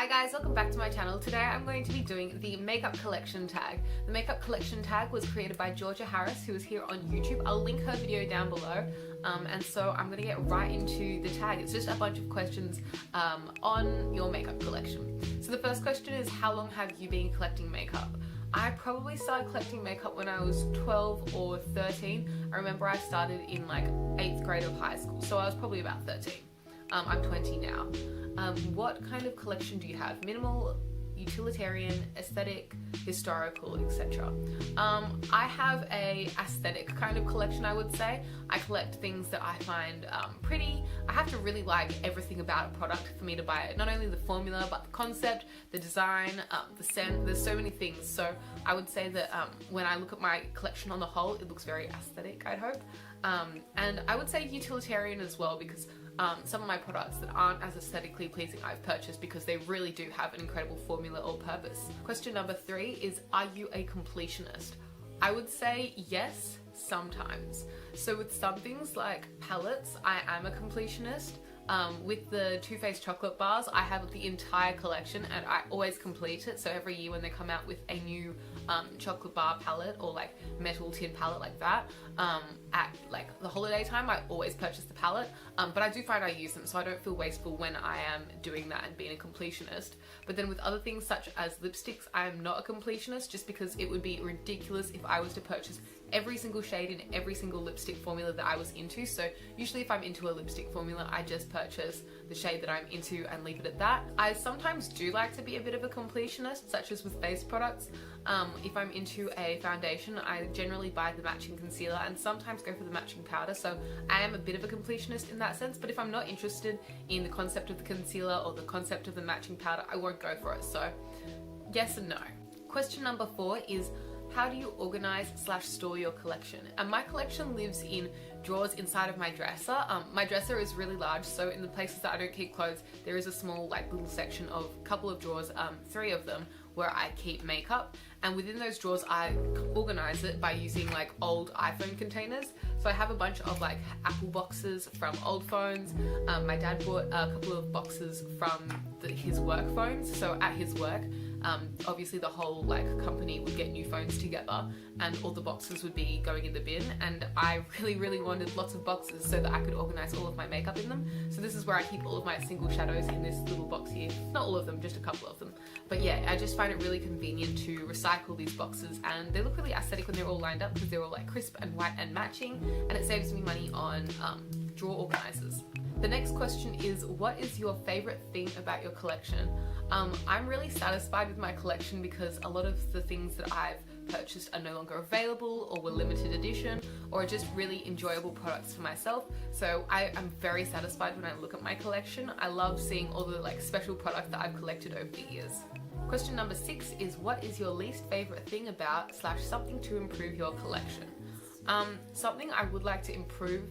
Hi guys, welcome back to my channel. Today I'm going to be doing the makeup collection tag. The makeup collection tag was created by Georgia Harris, who is here on YouTube. I'll link her video down below. And so I'm gonna get right into the tag. It's just a bunch of questions on your makeup collection. So the first question is, how long have you been collecting makeup? I probably started collecting makeup when I was 12 or 13. I remember I started in like 8th grade of high school, so I was probably about 13. I'm 20 now. What kind of collection do you have? Minimal, utilitarian, aesthetic, historical, etc. I have a aesthetic kind of collection, I would say. I collect things that I find pretty. I have to really like everything about a product for me to buy it. Not only the formula, but the concept, the design, the scent. There's so many things. So I would say that when I look at my collection on the whole, it looks very aesthetic, I'd hope. And I would say utilitarian as well, because some of my products that aren't as aesthetically pleasing I've purchased because they really do have an incredible formula or purpose. Question number 3 is, are you a completionist? I would say yes, sometimes. So with some things like palettes, I am a completionist. With the Too Faced chocolate bars, I have the entire collection and I always complete it. So every year when they come out with a new chocolate bar palette or like metal tin palette like that, at like the holiday time, I always purchase the palette. But I do find I use them, so I don't feel wasteful when I am doing that and being a completionist. But then with other things such as lipsticks, I am not a completionist, just because it would be ridiculous if I was to purchase every single shade in every single lipstick formula that I was into. So usually if I'm into a lipstick formula, I just purchase the shade that I'm into and leave it at that. I sometimes do like to be a bit of a completionist, such as with face products. If I'm into a foundation, I generally buy the matching concealer and sometimes go for the matching powder. So I am a bit of a completionist in that sense, but if I'm not interested in the concept of the concealer or the concept of the matching powder, I won't go for it. So yes and no. Question number 4 is, how do you organize / store your collection? And my collection lives in drawers inside of my dresser. My dresser is really large, so in the places that I don't keep clothes, there is a small like little section of a couple of drawers, 3 of them, where I keep makeup. And within those drawers, I organize it by using like old iPhone containers. So I have a bunch of like Apple boxes from old phones. My dad bought a couple of boxes from his work phones. So at his work, obviously the whole like company would get new phones together and all the boxes would be going in the bin, and I really wanted lots of boxes so that I could organize all of my makeup in them. So this is where I keep all of my single shadows in this little box here. Not all of them, just a couple of them. But yeah, I just find it really convenient to recycle these boxes, and they look really aesthetic when they're all lined up because they're all like crisp and white and matching, and it saves me money on drawer organizers. The next question is, what is your favorite thing about your collection? I'm really satisfied with my collection because a lot of the things that I've purchased are no longer available or were limited edition or are just really enjoyable products for myself. So I am very satisfied when I look at my collection. I love seeing all the like special products that I've collected over the years. Question number 6 is, what is your least favorite thing about / something to improve your collection? Something I would like to improve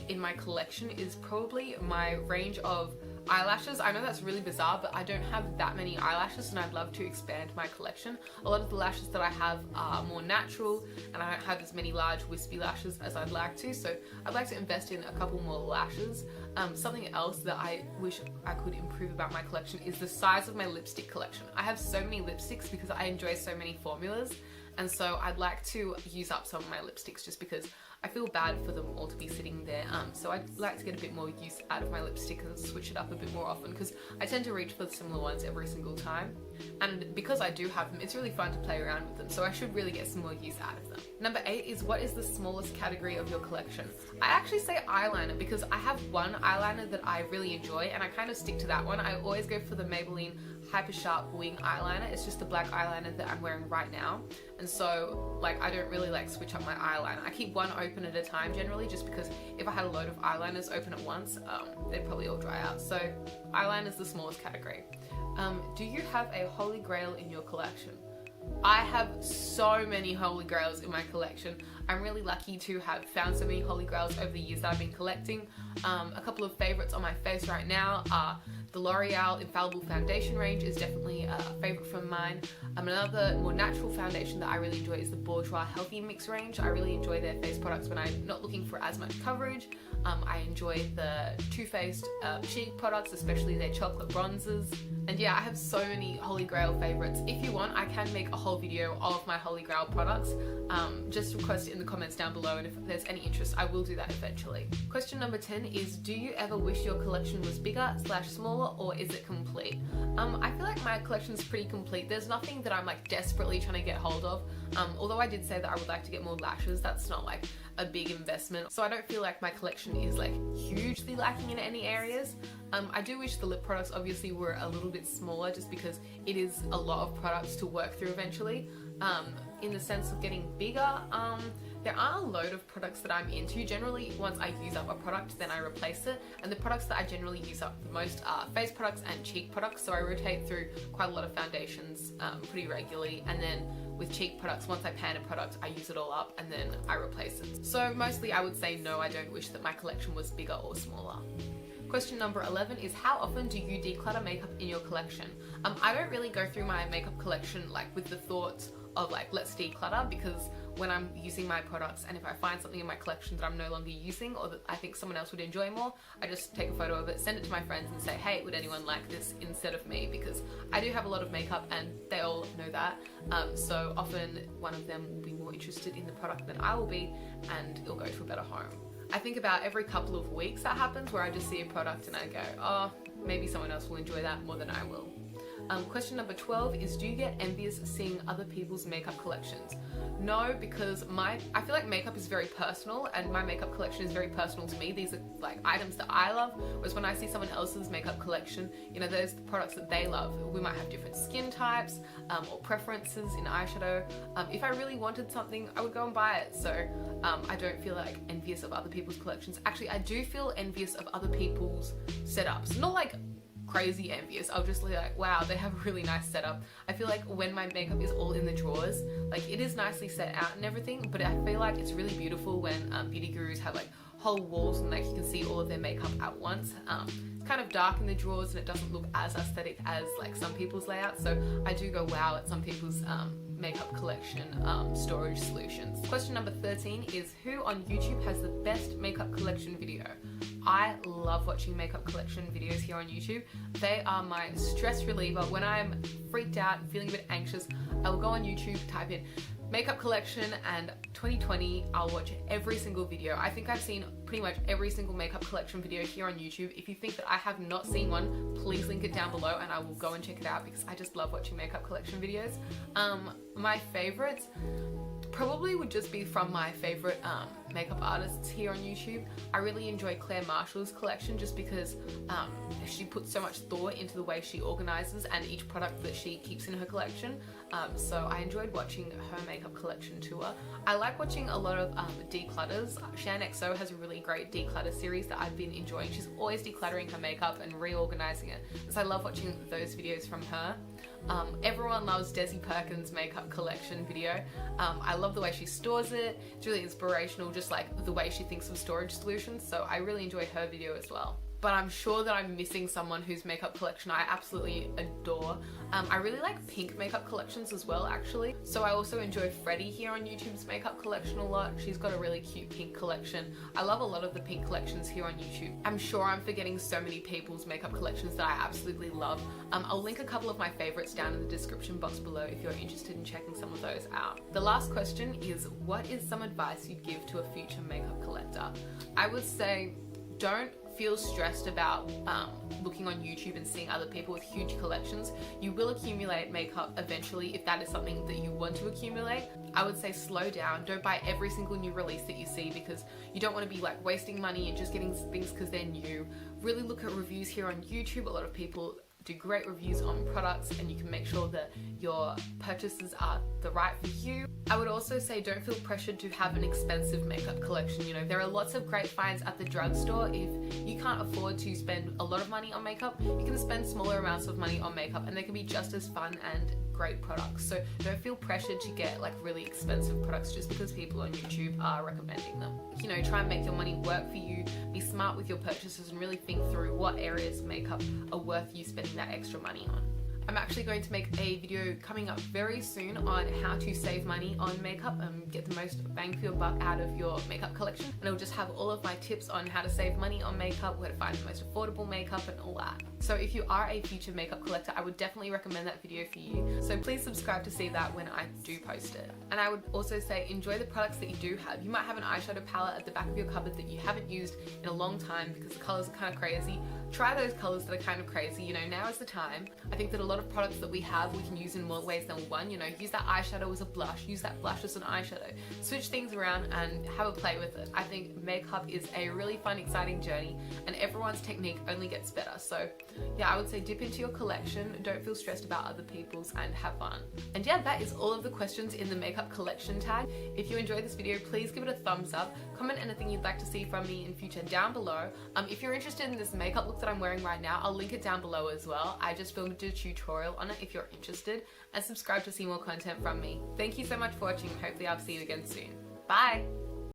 in my collection is probably my range of eyelashes. I know that's really bizarre, but I don't have that many eyelashes and I'd love to expand my collection. A lot of the lashes that I have are more natural and I don't have as many large wispy lashes as I'd like to, so I'd like to invest in a couple more lashes. Something else that I wish I could improve about my collection is the size of my lipstick collection. I have so many lipsticks because I enjoy so many formulas, and so I'd like to use up some of my lipsticks just because I feel bad for them all to be sitting there. So I'd like to get a bit more use out of my lipstick and switch it up a bit more often, because I tend to reach for the similar ones every single time. And because I do have them, it's really fun to play around with them, so I should really get some more use out of them. Number 8 is, what is the smallest category of your collection? I actually say eyeliner because I have one eyeliner that I really enjoy and I kind of stick to that one. I always go for the Maybelline Hyper Sharp Wing eyeliner. It's just the black eyeliner that I'm wearing right now, and so like I don't really like switch up my eyeliner. I keep one open at a time generally, just because if I had a load of eyeliners open at once, they'd probably all dry out. So eyeliner is the smallest category. Do you have a holy grail in your collection? I have so many holy grails in my collection. I'm really lucky to have found so many holy grails over the years that I've been collecting. A couple of favorites on my face right now are The L'Oreal Infallible Foundation range is definitely a favourite from mine. Another more natural foundation that I really enjoy is the Bourjois Healthy Mix range. I really enjoy their face products when I'm not looking for as much coverage. I enjoy the Too Faced cheek products, especially their chocolate bronzers. And yeah, I have so many Holy Grail favourites. If you want, I can make a whole video of my Holy Grail products. Just request it in the comments down below, and if there's any interest, I will do that eventually. Question number 10 is, do you ever wish your collection was bigger / smaller, or is it complete? I feel like my collection is pretty complete. There's nothing that I'm like desperately trying to get hold of. Although I did say that I would like to get more lashes, that's not like a big investment. So I don't feel like my collection is like hugely lacking in any areas. I do wish the lip products obviously were a little bit smaller, just because it is a lot of products to work through eventually. In the sense of getting bigger, there are a load of products that I'm into. Generally, once I use up a product, then I replace it. And the products that I generally use up the most are face products and cheek products. So I rotate through quite a lot of foundations pretty regularly. And then with cheek products, once I pan a product, I use it all up and then I replace it. So mostly I would say no, I don't wish that my collection was bigger or smaller. Question number 11 is, how often do you declutter makeup in your collection? I don't really go through my makeup collection like with the thoughts of like, let's declutter, because when I'm using my products and if I find something in my collection that I'm no longer using or that I think someone else would enjoy more, I just take a photo of it, send it to my friends and say, hey, would anyone like this instead of me? Because I do have a lot of makeup and they all know that. So often one of them will be more interested in the product than I will be, and it'll go to a better home. I think about every couple of weeks that happens, where I just see a product and I go, oh, maybe someone else will enjoy that more than I will. Question number 12 is, do you get envious seeing other people's makeup collections? No, because I feel like makeup is very personal, and my makeup collection is very personal to me. These are like items that I love, whereas when I see someone else's makeup collection, you know, there's the products that they love. We might have different skin types or preferences in eyeshadow. If I really wanted something, I would go and buy it. So I don't feel like envious of other people's collections. Actually, I do feel envious of other people's setups. Not like crazy envious. I'll just be like, wow, they have a really nice setup. I feel like when my makeup is all in the drawers, like it is nicely set out and everything, but I feel like it's really beautiful when beauty gurus have like whole walls and like you can see all of their makeup at once. It's kind of dark in the drawers and it doesn't look as aesthetic as like some people's layout, so I do go wow at some people's makeup collection storage solutions. Question number 13 is, who on YouTube has the best makeup collection video? I love watching makeup collection videos here on YouTube. They are my stress reliever. When I'm freaked out and feeling a bit anxious, I will go on YouTube, type in makeup collection, and 2020, I'll watch every single video. I think I've seen pretty much every single makeup collection video here on YouTube. If you think that I have not seen one, please link it down below and I will go and check it out, because I just love watching makeup collection videos. My favorites probably would just be from my favorite makeup artists here on YouTube. I really enjoy Claire Marshall's collection, just because she puts so much thought into the way she organizes and each product that she keeps in her collection. So I enjoyed watching her makeup collection tour. I like watching a lot of declutters. Shan XO has a really great declutter series that I've been enjoying. She's always decluttering her makeup and reorganizing it, so I love watching those videos from her. Everyone loves Desi Perkins' makeup collection video. I love the way she stores it. It's really inspirational, just like the way she thinks of storage solutions, so I really enjoy her video as well. But I'm sure that I'm missing someone whose makeup collection I absolutely adore. I really like pink makeup collections as well, actually. So I also enjoy Freddie here on YouTube's makeup collection a lot. She's got a really cute pink collection. I love a lot of the pink collections here on YouTube. I'm sure I'm forgetting so many people's makeup collections that I absolutely love. I'll link a couple of my favorites down in the description box below if you're interested in checking some of those out. The last question is, what is some advice you'd give to a future makeup collector? I would say, don't feel stressed about looking on YouTube and seeing other people with huge collections. You will accumulate makeup eventually if that is something that you want to accumulate. I would say slow down. Don't buy every single new release that you see, because you don't want to be like wasting money and just getting things because they're new. Really look at reviews here on YouTube. A lot of people do great reviews on products, and you can make sure that your purchases are the right for you. I would also say, don't feel pressured to have an expensive makeup collection. You know, there are lots of great finds at the drugstore. If you can't afford to spend a lot of money on makeup, you can spend smaller amounts of money on makeup and they can be just as fun and great products. So don't feel pressured to get like really expensive products just because people on YouTube are recommending them. You know, try and make your money work for you, be smart with your purchases, and really think through what areas of makeup are worth you spending that extra money on. I'm actually going to make a video coming up very soon on how to save money on makeup and get the most bang for your buck out of your makeup collection. And it'll just have all of my tips on how to save money on makeup, where to find the most affordable makeup and all that. So if you are a future makeup collector, I would definitely recommend that video for you. So please subscribe to see that when I do post it. And I would also say enjoy the products that you do have. You might have an eyeshadow palette at the back of your cupboard that you haven't used in a long time because the colors are kind of crazy. Try those colors that are kind of crazy, you know, now is the time. I think that a lot of products that we have, we can use in more ways than one. You know, use that eyeshadow as a blush, use that blush as an eyeshadow. Switch things around and have a play with it. I think makeup is a really fun, exciting journey, and everyone's technique only gets better. So yeah, I would say dip into your collection, don't feel stressed about other people's, and have fun. And yeah, that is all of the questions in the makeup collection tag. If you enjoyed this video, please give it a thumbs up. Comment anything you'd like to see from me in future down below. If you're interested in this makeup look that I'm wearing right now, I'll link it down below as well. I just filmed a tutorial on it if you're interested, and subscribe to see more content from me. Thank you so much for watching. Hopefully I'll see you again soon. Bye!